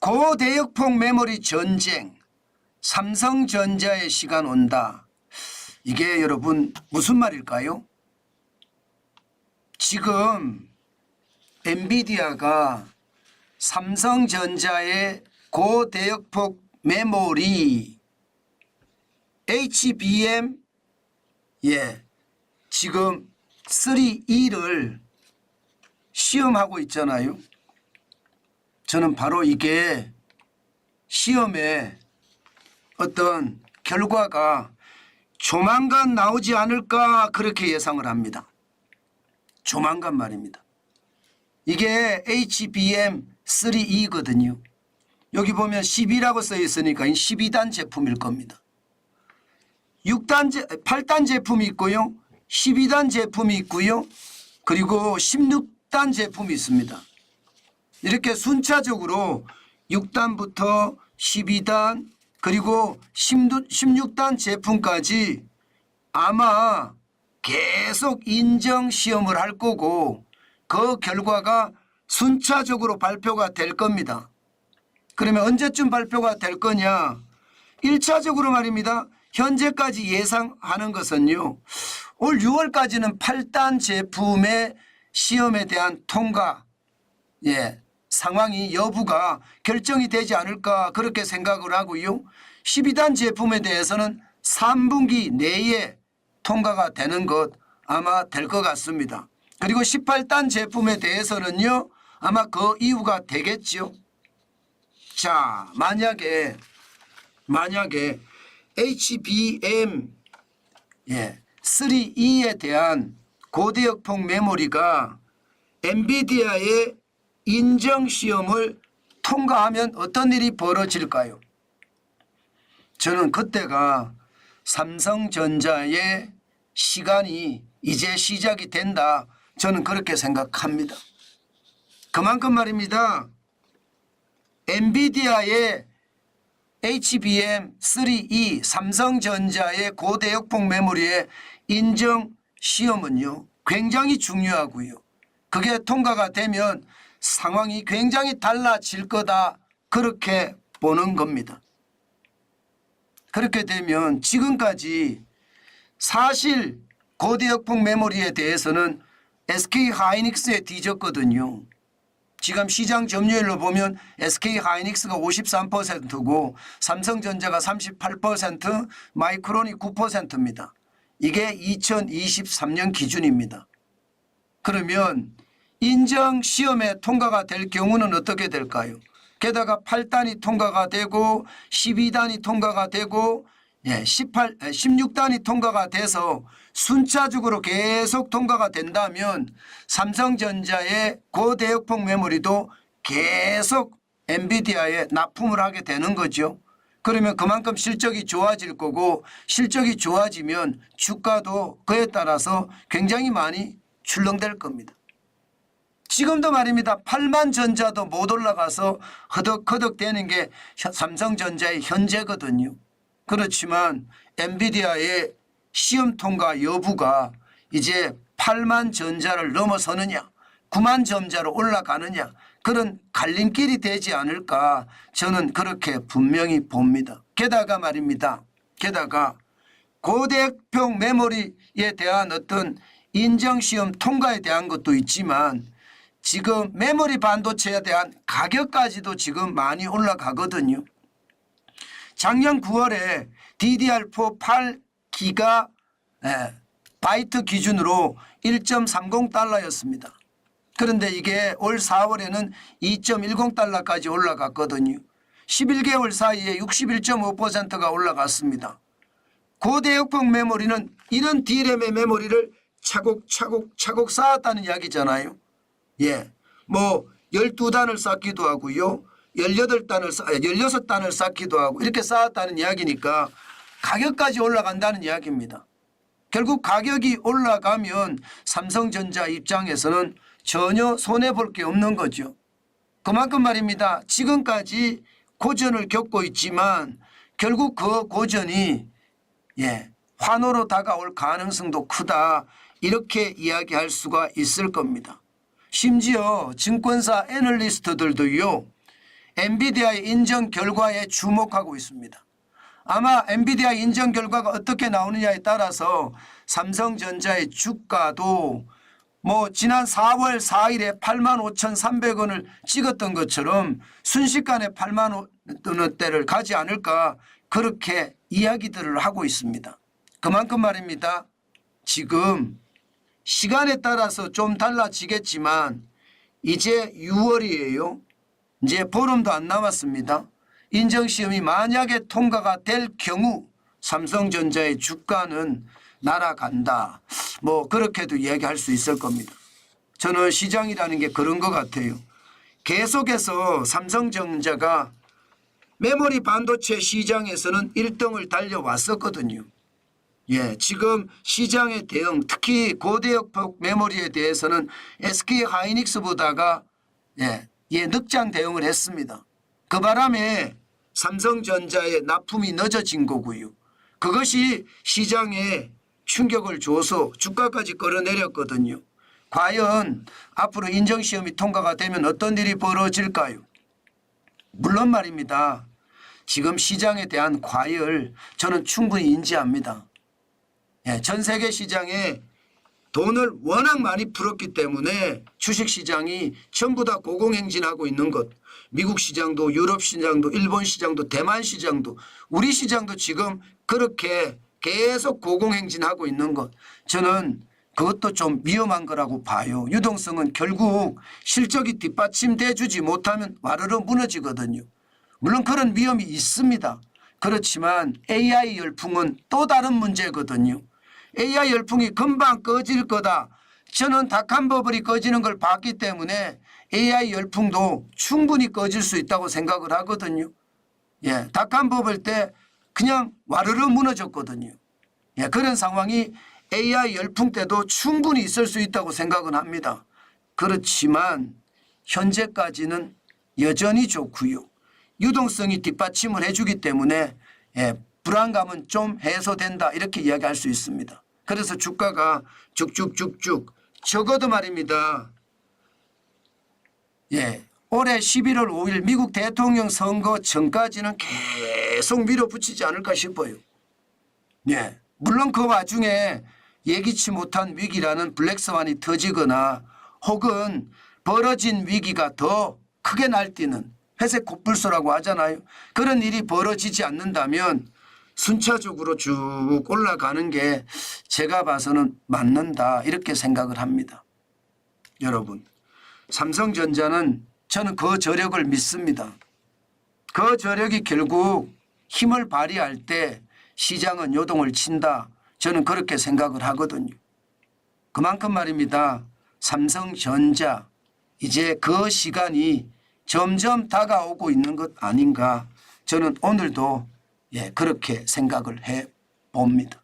고대역폭 메모리 전쟁, 삼성전자의 시간 온다. 이게 여러분 무슨 말일까요? 지금 엔비디아가 삼성전자의 고대역폭 메모리 HBM 지금 3E를 시험하고 있잖아요. 저는 바로 이게 시험에 어떤 결과가 조만간 나오지 않을까 그렇게 예상을 합니다. 조만간 말입니다. 이게 HBM3E거든요. 여기 보면 12라고 써 있으니까 12단 제품일 겁니다. 8단 제품이 있고요. 12단 제품이 있고요. 그리고 16단 제품이 있습니다. 이렇게 순차적으로 6단부터 12단 그리고 16단 제품까지 아마 계속 인정 시험을 할 거고 그 결과가 순차적으로 발표가 될 겁니다. 그러면 언제쯤 발표가 될 거냐? 1차적으로 말입니다. 현재까지 예상하는 것은요. 올 6월까지는 8단 제품의 시험에 대한 통과 상황이 여부가 결정이 되지 않을까 그렇게 생각을 하고요. 12단 제품에 대해서는 3분기 내에 통과가 되는 것 아마 될 것 같습니다. 그리고 18단 제품에 대해서는요. 아마 그 이유가 되겠죠. 자, 만약에 HBM 3E에 대한 고대역폭 메모리가 엔비디아의 인정시험을 통과하면 어떤 일이 벌어질까요? 저는 그때가 삼성전자의 시간이 이제 시작이 된다. 저는 그렇게 생각합니다. 그만큼 말입니다. 엔비디아의 HBM3E 삼성전자의 고대역폭 메모리의 인정시험은요. 굉장히 중요하고요. 그게 통과가 되면 상황이 굉장히 달라질 거다. 그렇게 보는 겁니다. 그렇게 되면 지금까지 사실 고대역폭 메모리에 대해서는 SK하이닉스에 뒤졌거든요. 지금 시장 점유율로 보면 SK하이닉스가 53%고 삼성전자가 38%, 마이크론이 9%입니다. 이게 2023년 기준입니다. 그러면 인정시험에 통과가 될 경우는 어떻게 될까요? 게다가 8단이 통과가 되고 12단이 통과가 되고 16단이 통과가 돼서 순차적으로 계속 통과가 된다면 삼성전자의 고대역폭 메모리도 계속 엔비디아에 납품을 하게 되는 거죠. 그러면 그만큼 실적이 좋아질 거고 실적이 좋아지면 주가도 그에 따라서 굉장히 많이 출렁될 겁니다. 지금도 말입니다. 8만 전자도 못 올라가서 허덕허덕 되는 게 삼성전자의 현재거든요. 그렇지만 엔비디아의 시험 통과 여부가 이제 8만 전자를 넘어서느냐 9만 전자로 올라가느냐 그런 갈림길이 되지 않을까 저는 그렇게 분명히 봅니다. 게다가 말입니다. 게다가 고대역폭 메모리에 대한 어떤 인정시험 통과에 대한 것도 있지만 지금 메모리 반도체에 대한 가격까지도 지금 많이 올라가거든요. 작년 9월에 DDR4 8기가 바이트 기준으로 1.30달러였습니다. 그런데 이게 올 4월에는 2.10달러까지 올라갔거든요. 11개월 사이에 61.5%가 올라갔습니다. 고대역폭 메모리는 이런 D램의 메모리를 차곡차곡 쌓았다는 이야기잖아요. 뭐 12단을 쌓기도 하고요. 16단을 쌓기도 하고 이렇게 쌓았다는 이야기니까 가격까지 올라간다는 이야기입니다. 결국 가격이 올라가면 삼성전자 입장에서는 전혀 손해볼 게 없는 거죠. 그만큼 말입니다. 지금까지 고전을 겪고 있지만 결국 그 고전이 환호로 다가올 가능성도 크다. 이렇게 이야기할 수가 있을 겁니다. 심지어 증권사 애널리스트들도요. 엔비디아의 인정 결과에 주목하고 있습니다. 아마 엔비디아 인정 결과가 어떻게 나오느냐에 따라서 삼성전자의 주가도 뭐 지난 4월 4일에 85,300원을 찍었던 것처럼 순식간에 8만 원대를 가지 않을까 그렇게 이야기들을 하고 있습니다. 그만큼 말입니다. 지금 시간에 따라서 좀 달라지겠지만 이제 6월이에요. 이제 보름도 안 남았습니다. 인정시험이 만약에 통과가 될 경우 삼성전자의 주가는 날아간다. 뭐 그렇게도 이야기할 수 있을 겁니다. 저는 시장이라는 게 그런 것 같아요. 계속해서 삼성전자가 메모리 반도체 시장에서는 1등을 달려왔었거든요. 예, 지금 시장의 대응, 특히 고대역폭 메모리에 대해서는 SK 하이닉스보다가 늑장 대응을 했습니다. 그 바람에 삼성전자의 납품이 늦어진 거고요. 그것이 시장에 충격을 줘서 주가까지 끌어내렸거든요. 과연 앞으로 인정시험이 통과가 되면 어떤 일이 벌어질까요? 물론 말입니다. 지금 시장에 대한 과열 저는 충분히 인지합니다. 전 세계 시장에 돈을 워낙 많이 풀었기 때문에 주식시장이 전부 다 고공행진하고 있는 것. 미국 시장도 유럽 시장도 일본 시장도 대만 시장도 우리 시장도 지금 그렇게 계속 고공행진하고 있는 것. 저는 그것도 좀 위험한 거라고 봐요. 유동성은 결국 실적이 뒷받침돼 주지 못하면 와르르 무너지거든요. 물론 그런 위험이 있습니다. 그렇지만 AI 열풍은 또 다른 문제거든요. AI 열풍이 금방 꺼질 거다. 저는 닭한 버블이 꺼지는 걸 봤기 때문에 AI 열풍도 충분히 꺼질 수 있다고 생각을 하거든요. 예, 닭한 버블 때 그냥 와르르 무너졌거든요. 예, 그런 상황이 AI 열풍 때도 충분히 있을 수 있다고 생각은 합니다. 그렇지만 현재까지는 여전히 좋고요. 유동성이 뒷받침을 해주기 때문에 불안감은 좀 해소된다 이렇게 이야기할 수 있습니다. 그래서 주가가 쭉쭉쭉쭉 적어도 말입니다. 올해 11월 5일 미국 대통령 선거 전까지는 계속 밀어붙이지 않을까 싶어요. 물론 그 와중에 예기치 못한 위기라는 블랙스완이 터지거나 혹은 벌어진 위기가 더 크게 날뛰는 회색 코뿔소라고 하잖아요. 그런 일이 벌어지지 않는다면 순차적으로 쭉 올라가는 게 제가 봐서는 맞는다 이렇게 생각을 합니다. 여러분, 삼성전자는 저는 그 저력을 믿습니다. 그 저력이 결국 힘을 발휘할 때 시장은 요동을 친다. 저는 그렇게 생각을 하거든요. 그만큼 말입니다. 삼성전자 이제 그 시간이 점점 다가오고 있는 것 아닌가. 저는 오늘도 그렇게 생각을 해 봅니다.